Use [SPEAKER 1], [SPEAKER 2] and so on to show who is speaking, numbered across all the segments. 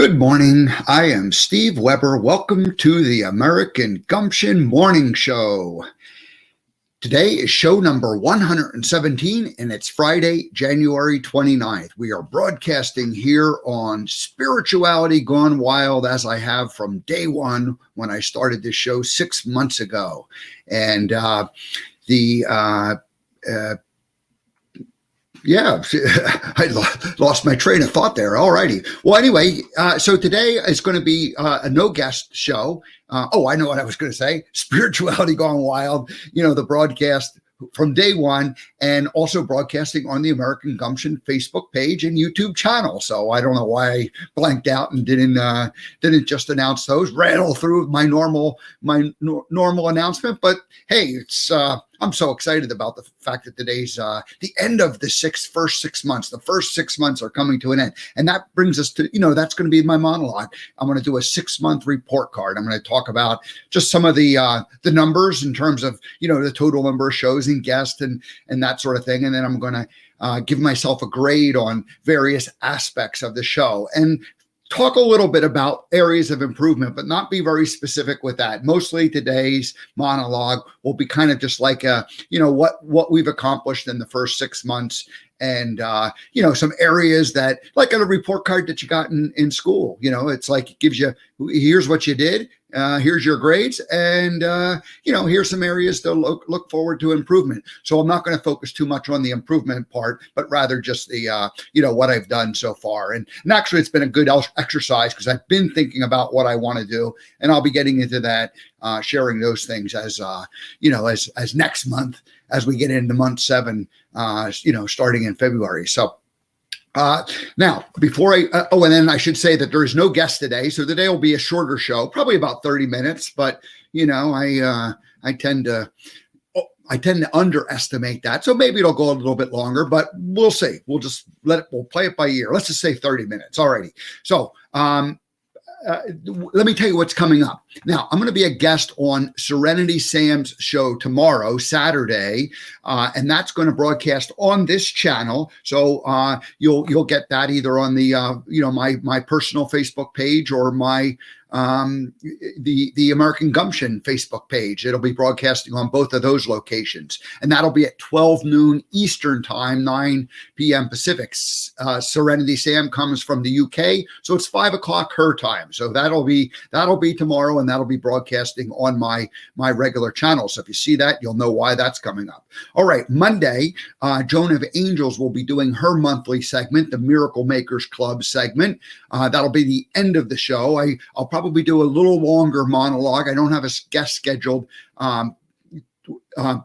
[SPEAKER 1] Good morning. I am Steve Weber. Welcome to the American Gumption Morning Show. Today is show number 117, and it's Friday, January 29th. We are broadcasting here on Spirituality Gone Wild, as I have from day one when I started this show 6 months ago. And I lost my train of thought there. All righty. Well, anyway, so today is going to be a no guest show. I know what I was going to say. Spirituality Gone Wild, the broadcast from day one, and also broadcasting on the American Gumption Facebook page and YouTube channel. So I don't know why I blanked out and didn't just announce those. Rattle through my normal announcement, but hey, I'm so excited about the fact that today's the end of the first 6 months. The first 6 months are coming to an end, and that brings us to that's going to be my monologue. I'm going to do a 6-month report card. I'm going to talk about just some of the numbers in terms of the total number of shows and guests and that sort of thing, and then I'm going to give myself a grade on various aspects of the show and talk a little bit about areas of improvement, but not be very specific with that. Mostly today's monologue will be kind of just like what we've accomplished in the first 6 months, and some areas that, like on a report card that you got in school. It's like it gives you, here's what you did, here's your grades, and here's some areas to look forward to improvement. So I'm not going to focus too much on the improvement part, but rather just the what I've done so far. And actually, it's been a good exercise because I've been thinking about what I want to do, and I'll be getting into that, sharing those things as next month, as we get into month 7, starting in February. So now, before and then I should say that there is no guest today. So today will be a shorter show, probably about 30 minutes, but I tend to underestimate that. So maybe it'll go a little bit longer, but we'll see. We'll play it by ear. Let's just say 30 minutes. Alrighty. So, let me tell you what's coming up. Now, I'm going to be a guest on Serenity Sam's show tomorrow, Saturday, and that's going to broadcast on this channel. So you'll get that either on the my personal Facebook page or my the American Gumption Facebook page. It'll be broadcasting on both of those locations, and that'll be at 12 noon Eastern time, 9 p.m. Pacific. Serenity Sam comes from the UK, so it's 5 o'clock her time. So that'll be tomorrow, and that'll be broadcasting on my regular channel. So if you see that, you'll know why that's coming up. All right, Monday, Joan of Angels will be doing her monthly segment, the Miracle Makers Club segment. That'll be the end of the show. I'll probably do a little longer monologue. I don't have a guest scheduled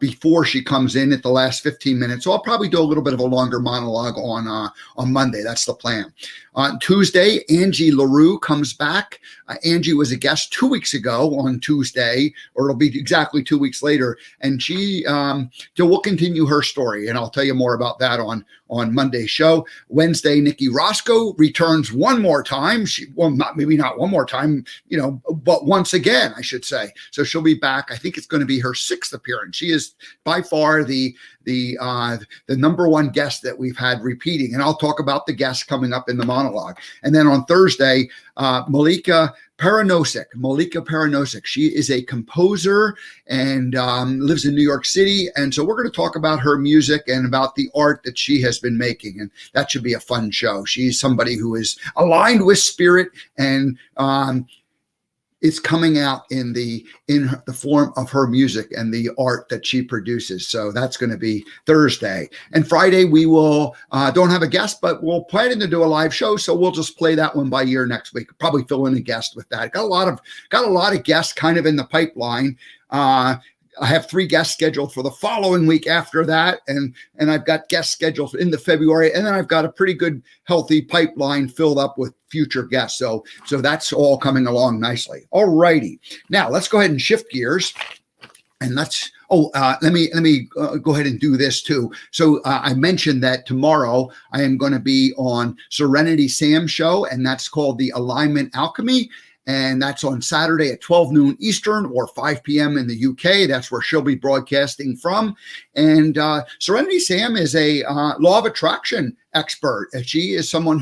[SPEAKER 1] before she comes in at the last 15 minutes. So I'll probably do a little bit of a longer monologue on Monday. That's the plan. On Tuesday, Angie LaRue comes back. Angie was a guest 2 weeks ago on Tuesday, or it'll be exactly 2 weeks later. And she will continue her story, and I'll tell you more about that on Monday's show. Wednesday, Nikki Roscoe returns one more time. Maybe not one more time, but once again, I should say. So she'll be back. I think it's going to be her 6th appearance. She is by far the number one guest that we've had repeating, and I'll talk about the guests coming up in the monologue. And then on Thursday, Malika Paranosik. She is a composer and lives in New York City, and so we're going to talk about her music and about the art that she has been making, and that should be a fun show. She's somebody who is aligned with spirit, and it's coming out in the form of her music and the art that she produces. So that's going to be Thursday. And Friday, we will don't have a guest, but we'll plan to do a live show. So we'll just play that one by ear next week. Probably fill in a guest with that. Got a lot of guests kind of in the pipeline. I have 3 guests scheduled for the following week after that, and I've got guests scheduled into February, and then I've got a pretty good, healthy pipeline filled up with future guests. So that's all coming along nicely. All righty. Now let's go ahead and shift gears, and let me go ahead and do this too. So I mentioned that tomorrow I am going to be on Serenity Sam show, and that's called the Alignment Alchemy. And that's on Saturday at 12 noon Eastern or 5 p.m. in the UK. That's where she'll be broadcasting from. And Serenity Sam is a law of attraction expert. She is someone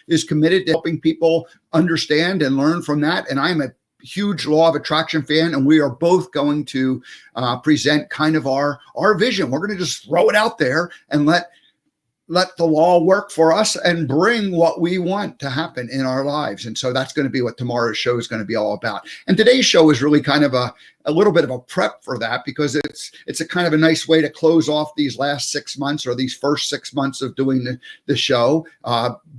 [SPEAKER 1] is committed to helping people understand and learn from that. And I'm a huge law of attraction fan, and we are both going to present kind of our vision. We're going to just throw it out there and let the law work for us and bring what we want to happen in our lives. And so that's going to be what tomorrow's show is going to be all about. And today's show is really kind of a little bit of a prep for that, because it's a kind of a nice way to close off these last 6 months, or these first 6 months of doing the show,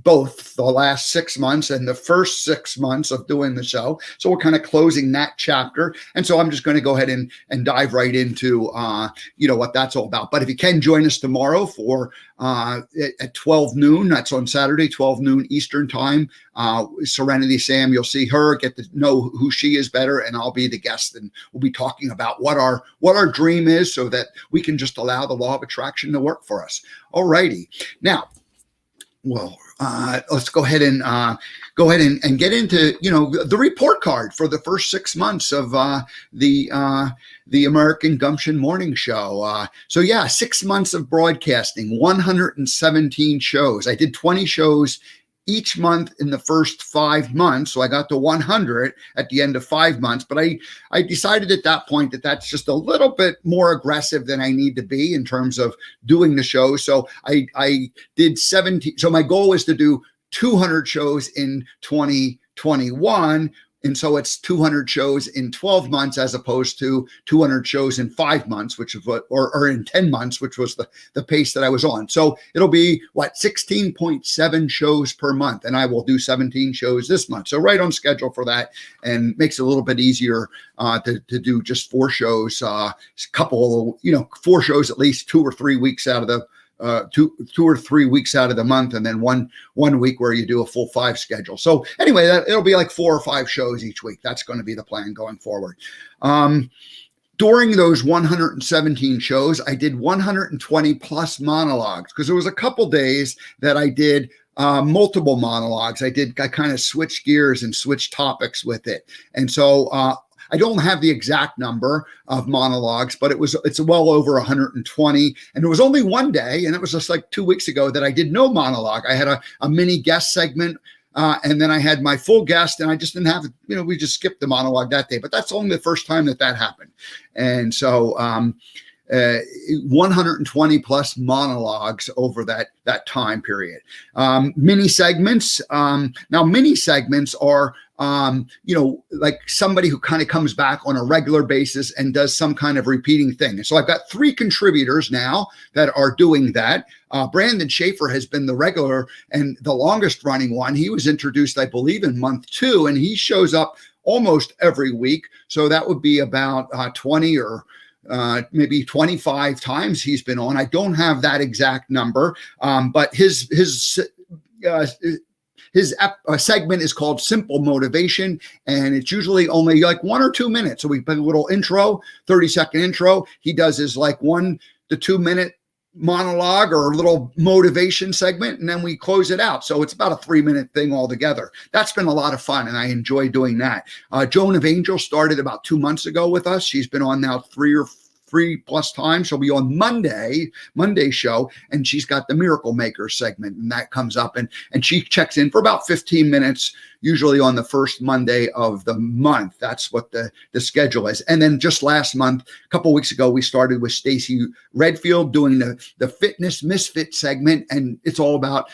[SPEAKER 1] both the last 6 months and the first 6 months of doing the show. So we're kind of closing that chapter. And so I'm just going to go ahead and dive right into, what that's all about. But if you can join us tomorrow for at 12 noon, that's on Saturday, 12 noon Eastern time, Serenity Sam, you'll see her, get to know who she is better, and I'll be the guest, and we'll be talking about what our dream is, so that we can just allow the law of attraction to work for us. All righty. Now, well, let's go ahead and get into the report card for the first 6 months of the American Gumption Morning Show. So yeah, 6 months of broadcasting, 117 shows. I did 20 shows each month in the first 5 months. So I got to 100 at the end of 5 months, but I decided at that point that that's just a little bit more aggressive than I need to be in terms of doing the show. So I did 17. So my goal is to do 200 shows in 2021. And so it's 200 shows in 12 months, as opposed to 200 shows in 5 months, which is or in 10 months, which was the pace that I was on. So it'll be 16.7 shows per month. And I will do 17 shows this month. So right on schedule for that, and makes it a little bit easier to do just 4 shows, 4 shows, at least 2 or 3 weeks out of the 2 or 3 weeks out of the month, and then one week where you do a full 5 schedule. So anyway, it'll be like 4 or 5 shows each week. That's going to be the plan going forward. During those 117 shows, I did 120 plus monologues, because there was a couple days that I did multiple monologues. I kind of switched gears and switched topics with it. And so I don't have the exact number of monologues, but it's well over 120. And there was only one day, and it was just like 2 weeks ago, that I did no monologue. I had a mini guest segment, and then I had my full guest, and I just didn't have, we just skipped the monologue that day. But that's only the first time that happened. And so 120 plus monologues over that time period. Mini segments. Now, mini segments are like somebody who kind of comes back on a regular basis and does some kind of repeating thing. And so I've got 3 contributors now that are doing that. Brandon Schaefer has been the regular and the longest running one. He was introduced, I believe, in month 2, and he shows up almost every week. So that would be about 20 or maybe 25 times he's been on. I don't have that exact number, but his segment is called Simple Motivation, and it's usually only like 1 or 2 minutes. So we put a little intro, 30-second intro. He does his like 1 to 2 minute monologue or a little motivation segment, and then we close it out. So it's about a 3-minute thing altogether. That's been a lot of fun, and I enjoy doing that. Joan of Angel started about 2 months ago with us. She's been on now 3 plus times. She'll be on Monday show, and she's got the Miracle Maker segment, and that comes up, and she checks in for about 15 minutes, usually on the first Monday of the month. That's what the schedule is. And then just last month, a couple of weeks ago, we started with Stacy Redfield doing the Fitness Misfit segment, and it's all about,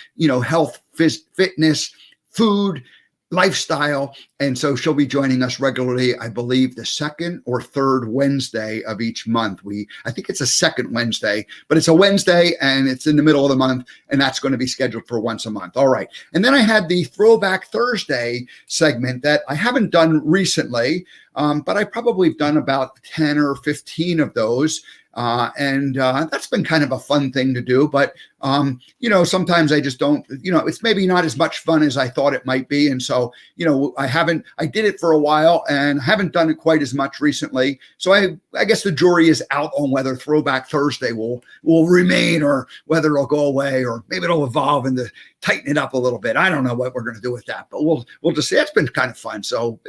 [SPEAKER 1] health, fitness, food, lifestyle. And so she'll be joining us regularly, I believe, the second or third Wednesday of each month. I think it's a second Wednesday, but it's a Wednesday and it's in the middle of the month, and that's going to be scheduled for once a month. All right. And then I had the Throwback Thursday segment that I haven't done recently, but I probably have done about 10 or 15 of those. And that's been kind of a fun thing to do. But, sometimes I just don't, it's maybe not as much fun as I thought it might be. And so, I did it for a while and haven't done it quite as much recently. So I guess the jury is out on whether Throwback Thursday will remain or whether it'll go away, or maybe it'll evolve into tighten it up a little bit. I don't know what we're going to do with that, but we'll just see. It's been kind of fun. So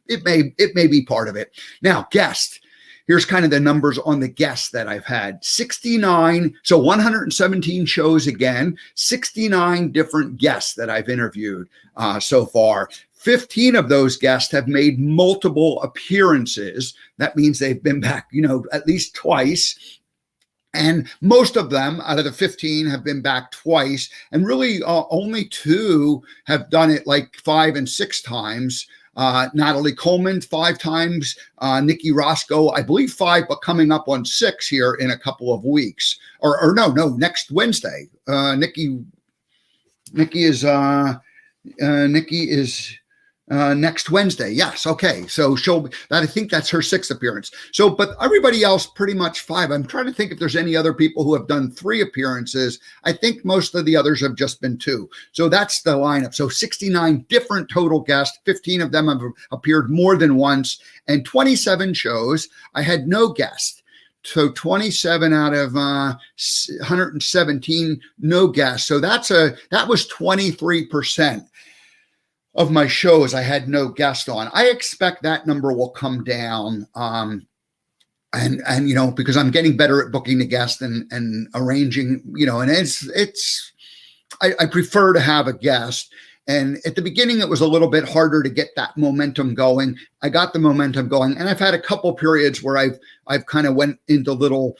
[SPEAKER 1] it may be part of it. Now, guest. Here's kind of the numbers on the guests that I've had. 69, so 117 shows again, 69 different guests that I've interviewed so far. 15 of those guests have made multiple appearances. That means they've been back, at least twice. And most of them out of the 15 have been back twice. And really only 2 have done it like 5 and 6 times. Natalie Coleman 5 times, Nikki Roscoe, I believe 5, but coming up on 6 here in a couple of weeks. Or no, next Wednesday. Nikki is next Wednesday. Yes. Okay. So I think that's her 6th appearance. So, but everybody else pretty much 5. I'm trying to think if there's any other people who have done 3 appearances. I think most of the others have just been 2. So that's the lineup. So 69 different total guests. 15 of them have appeared more than once, and 27 shows I had no guest. So 27 out of 117, no guests. So that was 23%. Of my shows I had no guest on. I expect that number will come down. And because I'm getting better at booking the guest and arranging, and I prefer to have a guest. And at the beginning, it was a little bit harder to get that momentum going. I got the momentum going, and I've had a couple periods where I've kind of went into little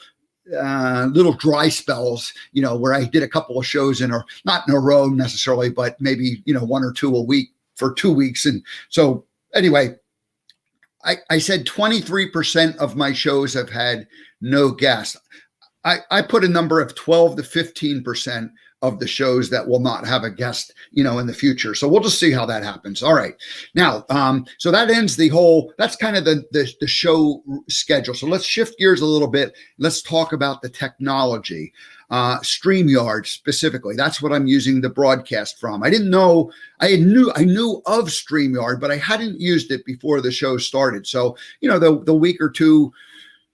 [SPEAKER 1] dry spells, where I did a couple of shows not in a row necessarily, but maybe, 1 or 2 a week for 2 weeks. And so anyway, I said 23% of my shows have had no guests. I put a number of 12 to 15% of the shows that will not have a guest, in the future. So we'll just see how that happens. All right. Now, so that ends that's kind of the show schedule. So let's shift gears a little bit. Let's talk about the technology. StreamYard specifically. That's what I'm using the broadcast from. I knew of StreamYard, but I hadn't used it before the show started. So, the week or two,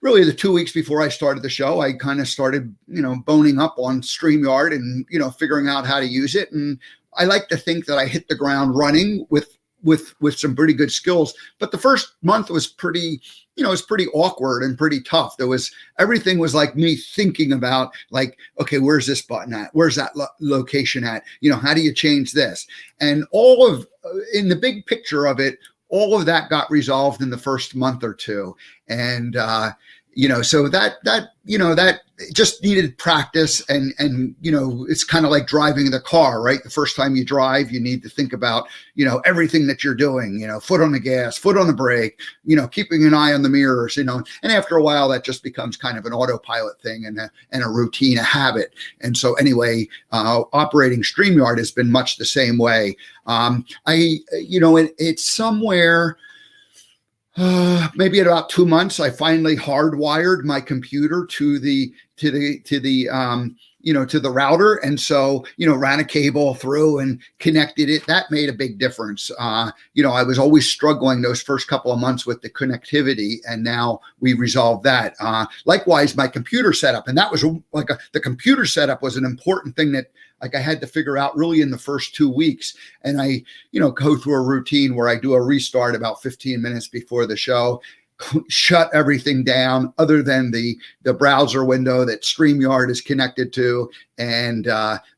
[SPEAKER 1] really the 2 weeks before I started the show, I kind of started, boning up on StreamYard and, figuring out how to use it. And I like to think that I hit the ground running with some pretty good skills. But the first month was pretty awkward and pretty tough. Everything was like me thinking about like, okay, where's this button at? Where's that location at? How do you change this? And in the big picture of it, all of that got resolved in the first month or 2. And, so that just needed practice and, it's kind of like driving the car, right? The first time you drive, you need to think about, everything that you're doing, foot on the gas, foot on the brake, keeping an eye on the mirrors, and after a while that just becomes kind of an autopilot thing and a routine, a habit. And so anyway, operating StreamYard has been much the same way. It's somewhere, maybe in about 2 months, I finally hardwired my computer to the router. And so, ran a cable through and connected it. That made a big difference. I was always struggling those first couple of months with the connectivity, and now we resolved that. Likewise, my computer setup, and that was the computer setup was an important thing that I had to figure out really in the first 2 weeks. And I, go through a routine where I do a restart about 15 minutes before the show, shut everything down other than the browser window that StreamYard is connected to, and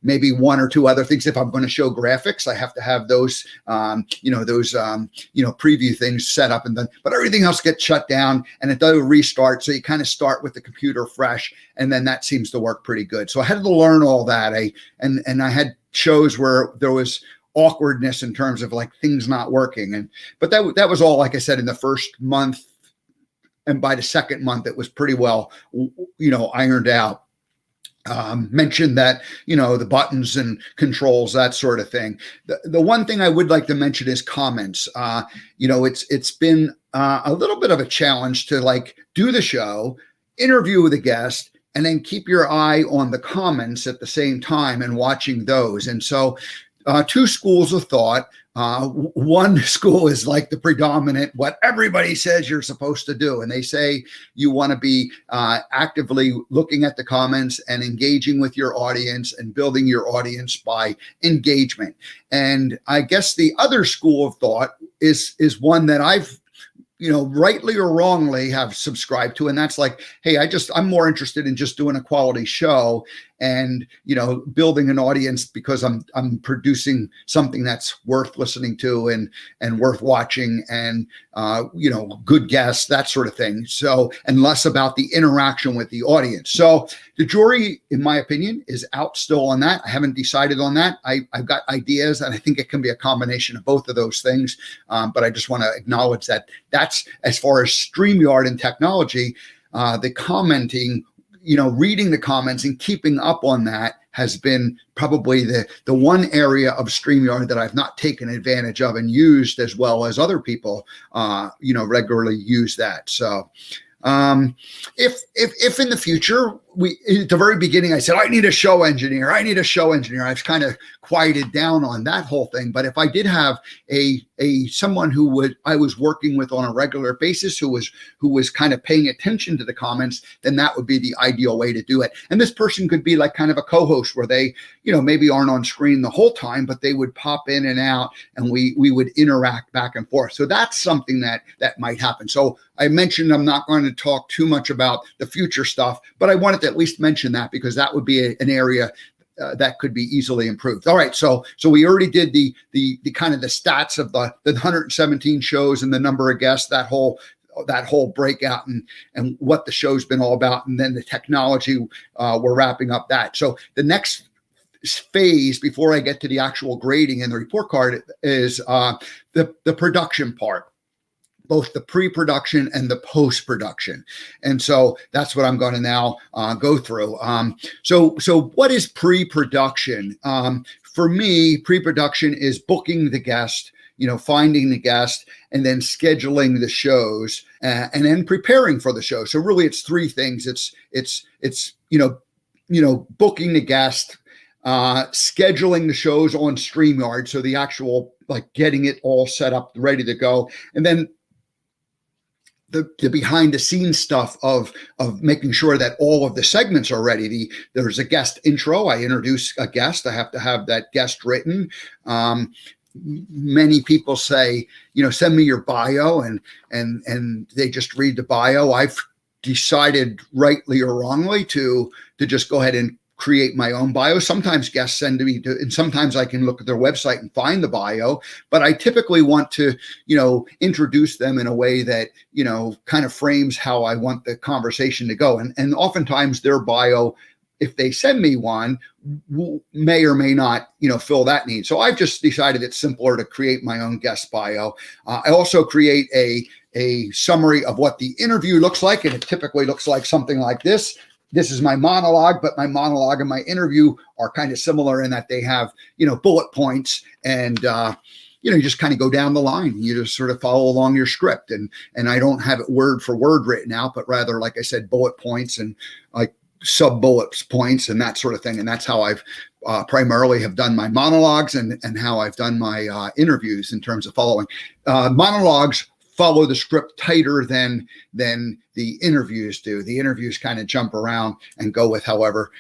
[SPEAKER 1] maybe 1 or 2 other things. If I'm going to show graphics, I have to have those, preview things set up, but everything else gets shut down and it does a restart. So you kind of start with the computer fresh, and then that seems to work pretty good. So I had to learn all that. I had shows where there was awkwardness in terms of like things not working. But that was all, like I said, in the first month. And by the second month, it was pretty well, ironed out. Mentioned that, the buttons and controls, that sort of thing. The one thing I would like to mention is comments. It's been a little bit of a challenge to like do the show interview the guest, and then keep your eye on the comments at the same time and watching those. And so two schools of thought. One school is like the predominant, what everybody says you're supposed to do. And they say you want to be actively looking at the comments and engaging with your audience and building your audience by engagement. And I guess the other school of thought is one that I've rightly or wrongly have subscribed to. And that's like, hey, I'm more interested in just doing a quality show and, building an audience because I'm producing something that's worth listening to and worth watching and, good guests, that sort of thing. So, and less about the interaction with the audience. So the jury, in my opinion, is out still on that. I haven't decided on that. I've got ideas, and I think it can be a combination of both of those things. But I just want to acknowledge that that's, as far as StreamYard and technology, the commenting, reading the comments and keeping up on that has been probably the one area of StreamYard that I've not taken advantage of and used as well as other people, regularly use that. So if in the future, at the very beginning, I said, I need a show engineer. I've kind of quieted down on that whole thing. But if I did have someone I was working with on a regular basis, who was kind of paying attention to the comments, then that would be the ideal way to do it. And this person could be like kind of a co-host where they, maybe aren't on screen the whole time, but they would pop in and out and we would interact back and forth. So that's something that might happen. So I mentioned I'm not going to talk too much about the future stuff, but I wanted to at least mention that because that would be an area that could be easily improved. All right, so we already did the kind of the stats of the 117 shows and the number of guests, that whole breakout and what the show's been all about, and then the technology. We're wrapping up that. So the next phase before I get to the actual grading and the report card is the production part, both the pre-production and the post-production. And so that's what I'm going to now go through. So what is pre-production? For me, pre-production is booking the guest, finding the guest, and then scheduling the shows, and then preparing for the show. So really it's three things. It's booking the guest, scheduling the shows on StreamYard. So the actual, like, getting it all set up, ready to go. And then the behind the scenes stuff of making sure that all of the segments are ready. There's a guest intro. I introduce a guest. I have to have that guest written. Many people say, send me your bio, and they just read the bio. I've decided, rightly or wrongly, to just go ahead and create my own bio. Sometimes guests send to me, and sometimes I can look at their website and find the bio, but I typically want to, introduce them in a way that, kind of frames how I want the conversation to go. And oftentimes their bio, if they send me one, may or may not, fill that need. So I've just decided it's simpler to create my own guest bio. I also create a summary of what the interview looks like, and it typically looks like something like this. This is my monologue, but my monologue and my interview are kind of similar in that they have, bullet points, and you just kind of go down the line. You just sort of follow along your script, and I don't have it word for word written out, but rather, like I said, bullet points and like sub bullets points and that sort of thing. And that's how I've primarily have done my monologues and how I've done my interviews in terms of following. Monologues follow the script tighter than the interviews do. The interviews kind of jump around and go with however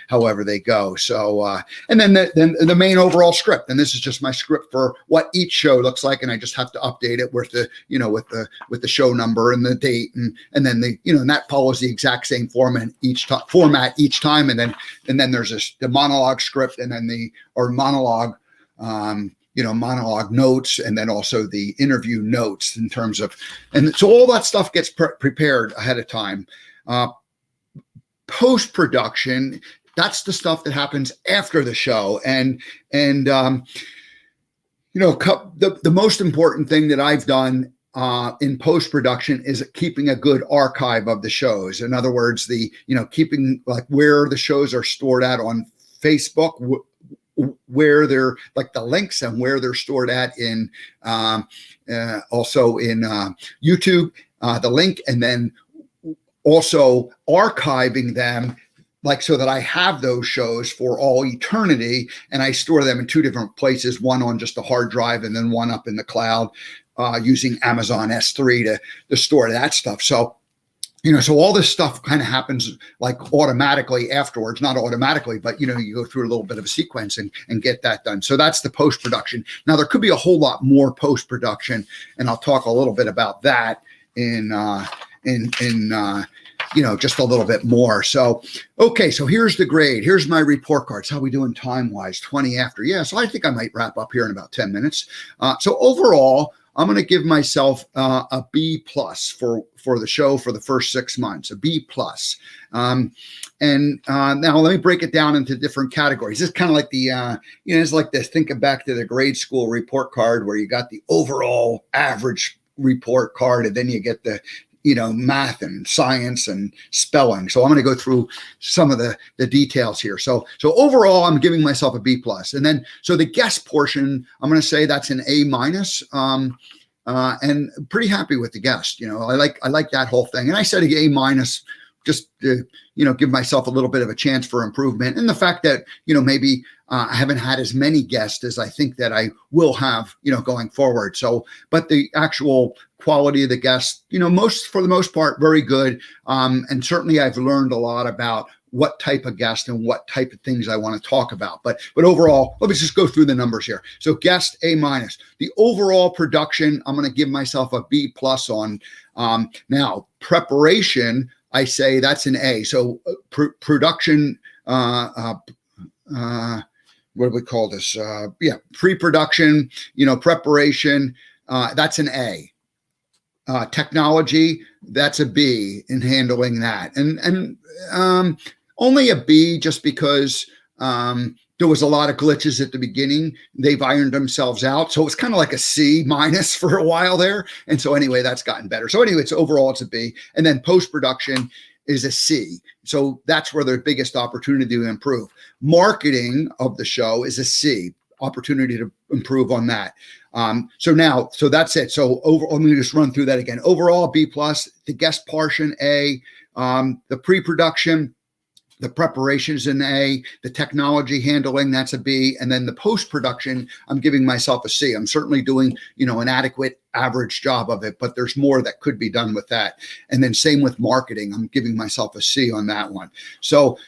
[SPEAKER 1] they go. So and then the main overall script, and this is just my script for what each show looks like, and I just have to update it with the with the show number and the date, and then and that follows the exact same format each time, and then there's the monologue script, and then monologue monologue notes, and then also the interview notes in terms of, and so all that stuff gets prepared ahead of time. Post-production, that's the stuff that happens after the show. And the most important thing that I've done in post-production is keeping a good archive of the shows. In other words, keeping like where the shows are stored at on Facebook, where they're like the links, and where they're stored at in also in YouTube, the link, and then also archiving them, like, so that I have those shows for all eternity, and I store them in two different places, one on just a hard drive and then one up in the cloud, using Amazon S3 to store that stuff. So, so all this stuff kind of happens like automatically afterwards, not automatically, but, you go through a little bit of a sequence and get that done. So that's the post-production. Now, there could be a whole lot more post-production, and I'll talk a little bit about that in just a little bit more. So, okay, so here's the grade. Here's my report cards. How we doing time-wise? 20 after. Yeah, so I think I might wrap up here in about 10 minutes. So overall, I'm going to give myself a B plus for the show for the first 6 months, a B plus. And now let me break it down into different categories. This is kind of like the, it's like this, thinking back to the grade school report card where you got the overall average report card, and then you get the, math and science and spelling. So I'm going to go through some of the details here. So overall, I'm giving myself a B plus. And then, so the guest portion, I'm going to say that's an A minus. And pretty happy with the guest. I like that whole thing. And I said A minus, just to, give myself a little bit of a chance for improvement. And the fact that, maybe I haven't had as many guests as I think that I will have, going forward. So, but the actual quality of the guests, for the most part, very good. And certainly I've learned a lot about what type of guest and what type of things I want to talk about. But overall, let me just go through the numbers here. So guest, A minus. The overall production, I'm going to give myself a B plus on. Now, preparation, I say that's an A. So production, what do we call this? Pre-production, preparation, that's an A. Technology, that's a B in handling that. And only a B just because there was a lot of glitches at the beginning. They've ironed themselves out. So it's kind of like a C minus for a while there. And so anyway, that's gotten better. So anyway, overall it's a B. And then post-production is a C. So that's where the biggest opportunity to improve. Marketing of the show is a C, opportunity to improve on that. So that's it. So let me just run through that again. Overall, B plus, the guest portion, A, the pre-production, the preparation is an A, the technology handling, that's a B. And then the post-production, I'm giving myself a C. I'm certainly doing, an adequate average job of it, but there's more that could be done with that. And then same with marketing, I'm giving myself a C on that one. So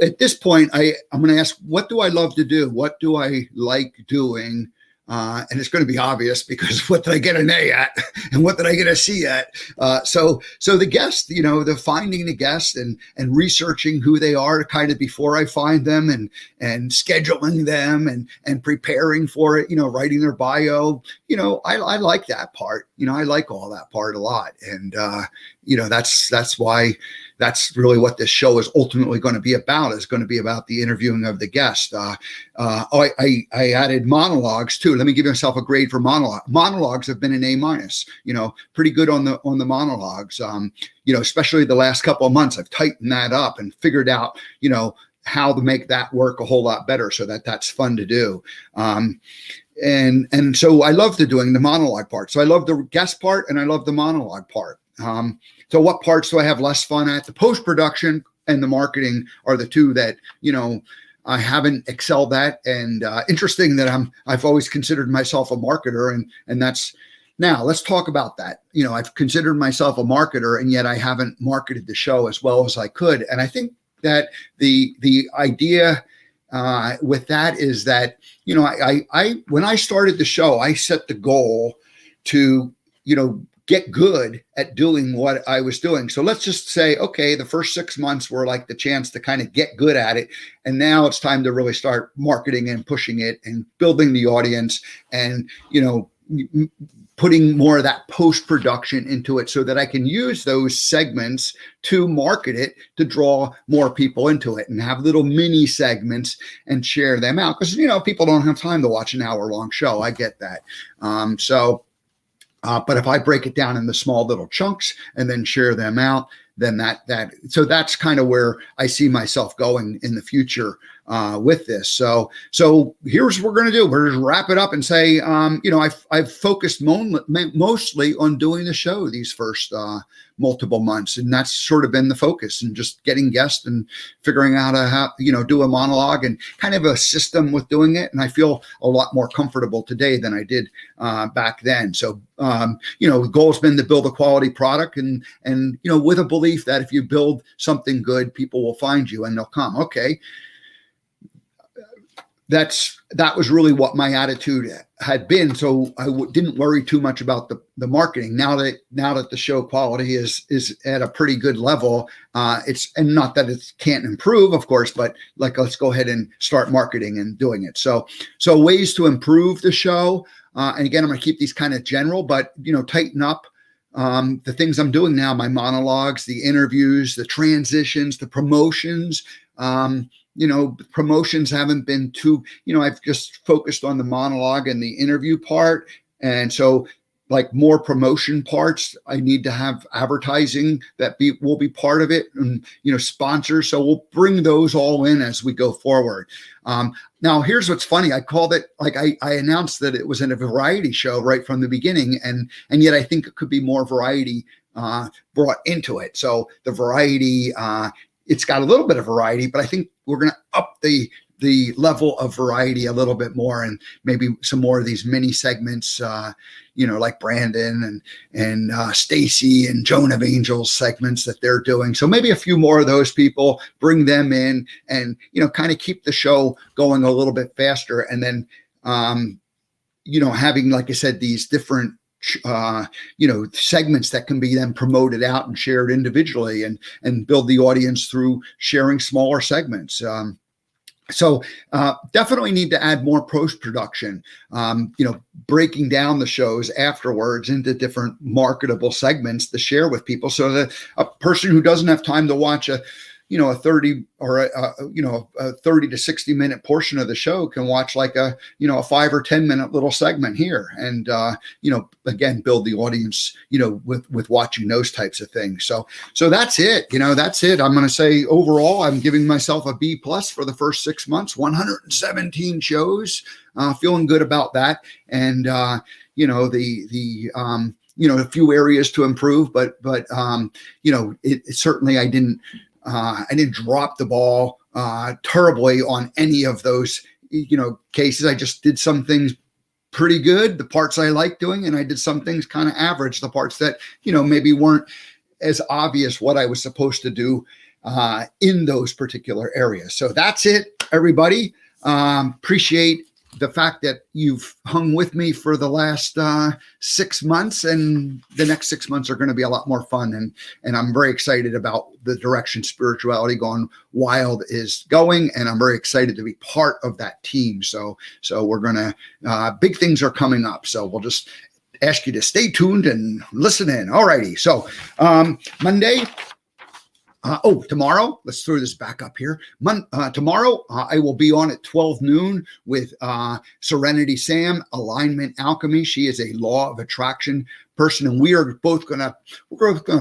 [SPEAKER 1] at this point, I'm going to ask, what do I love to do? What do I like doing? And it's going to be obvious because what did I get an A at and what did I get a C at? So the guest, the finding the guest and researching who they are kind of before I find them and scheduling them and preparing for it, writing their bio, I like that part, I like all that part a lot. And, that's why that's really what this show is ultimately going to be about, is going to be about the interviewing of the guest. I added monologues too. Let me give myself a grade for monologue. Monologues have been an A minus, pretty good on the monologues. Especially the last couple of months, I've tightened that up and figured out, how to make that work a whole lot better so that's fun to do. And so I love doing the monologue part. So I love the guest part and I love the monologue part. So what parts do I have less fun at? The post-production and the marketing are the two that, I haven't excelled at. And interesting that I've always considered myself a marketer, and that's, now let's talk about that. I've considered myself a marketer, and yet I haven't marketed the show as well as I could. And I think that the idea with that is that, I when I started the show, I set the goal to, get good at doing what I was doing. So let's just say, okay, the first 6 months were like the chance to kind of get good at it. And now it's time to really start marketing and pushing it and building the audience and, putting more of that post-production into it so that I can use those segments to market it, to draw more people into it and have little mini segments and share them out. Because, people don't have time to watch an hour-long show. I get that. But if I break it down into small little chunks and then share them out, then so that's kind of where I see myself going in the future with this. So here's what we're going to do. We're going to wrap it up and say, I've focused mostly on doing the show these first multiple months, and that's sort of been the focus, and just getting guests and figuring out how do a monologue and kind of a system with doing it. And I feel a lot more comfortable today than I did back then. So the goal's been to build a quality product, and with a belief that if you build something good, people will find you and they'll come. Okay. That was really what my attitude had been. So I didn't worry too much about the marketing. Now that the show quality is at a pretty good level, and not that it can't improve, of course, but let's go ahead and start marketing and doing it. So ways to improve the show. And again, I'm going to keep these kind of general, but tighten up the things I'm doing now, my monologues, the interviews, the transitions, the promotions. Promotions haven't been too, I've just focused on the monologue and the interview part. And so more promotion parts, I need to have advertising that will be part of it, and, sponsors. So we'll bring those all in as we go forward. Now here's what's funny. I called it, I announced that it was in a variety show right from the beginning. And yet I think it could be more variety brought into it. So the variety, it's got a little bit of variety, but I think we're going to up the level of variety a little bit more, and maybe some more of these mini segments, like Brandon and Stacy and Joan of Angels segments that they're doing. So maybe a few more of those people, bring them in, and, kind of keep the show going a little bit faster. And then, having, like I said, these different segments that can be then promoted out and shared individually, and build the audience through sharing smaller segments. So definitely need to add more post-production, breaking down the shows afterwards into different marketable segments to share with people, so that a person who doesn't have time to watch a 30 or a 30 to 60 minute portion of the show can watch a 5 or 10 minute little segment here, and again, build the audience with watching those types of things. So that's it. That's it. I'm going to say overall, I'm giving myself a B+ for the first 6 months. 117 shows, feeling good about that. And a few areas to improve, but it certainly I didn't drop the ball terribly on any of those, cases. I just did some things pretty good, the parts I like doing, and I did some things kind of average, the parts that, maybe weren't as obvious what I was supposed to do in those particular areas. So that's it, everybody. Appreciate the fact that you've hung with me for the last 6 months, and the next 6 months are going to be a lot more fun. And I'm very excited about the direction Spirituality Gone Wild is going. And I'm very excited to be part of that team. So we're going to, big things are coming up. So we'll just ask you to stay tuned and listen in. All righty. So Monday, tomorrow, let's throw this back up here. Tomorrow, I will be on at 12 noon with Serenity Sam, Alignment Alchemy. She is a law of attraction person, and we're both going to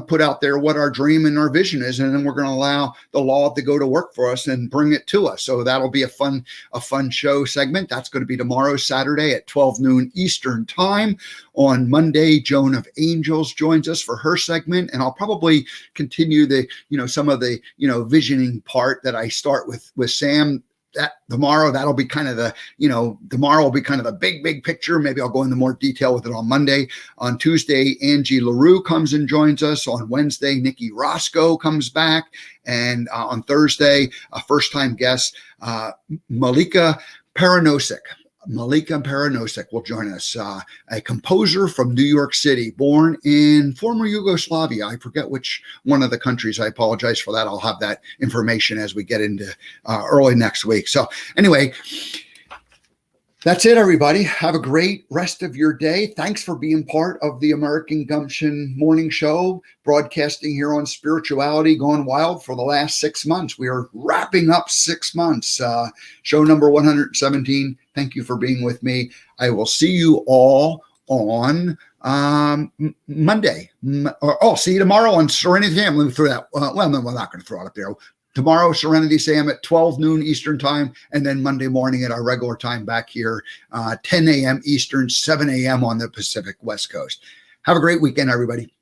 [SPEAKER 1] put out there what our dream and our vision is, and then we're going to allow the law to go to work for us and bring it to us. So that'll be a fun show segment. That's going to be tomorrow, Saturday at 12 noon Eastern time. On Monday, Joan of Angels joins us for her segment, and I'll probably continue the some of the visioning part that I start with Sam. That tomorrow, that'll be kind of the, tomorrow will be kind of the big picture. Maybe I'll go into more detail with it on Monday. On Tuesday, Angie LaRue comes and joins us. On Wednesday, Nikki Roscoe comes back. And on Thursday, a first-time guest, Malika Paranosik. Malika Paranosik will join us, a composer from New York City, born in former Yugoslavia. I forget which one of the countries. I apologize for that. I'll have that information as we get into early next week. So anyway, that's it, everybody. Have a great rest of your day. Thanks for being part of the American Gumption Morning Show, broadcasting here on Spirituality Gone Wild for the last 6 months. We are wrapping up 6 months. Show number 117. Thank you for being with me. I will see you all on Monday. See you tomorrow on Serenity Sam. Let me throw that. Well, no, we're not going to throw it up there. Tomorrow, Serenity Sam at 12 noon Eastern time, and then Monday morning at our regular time back here, 10 a.m. Eastern, 7 a.m. on the Pacific West Coast. Have a great weekend, everybody.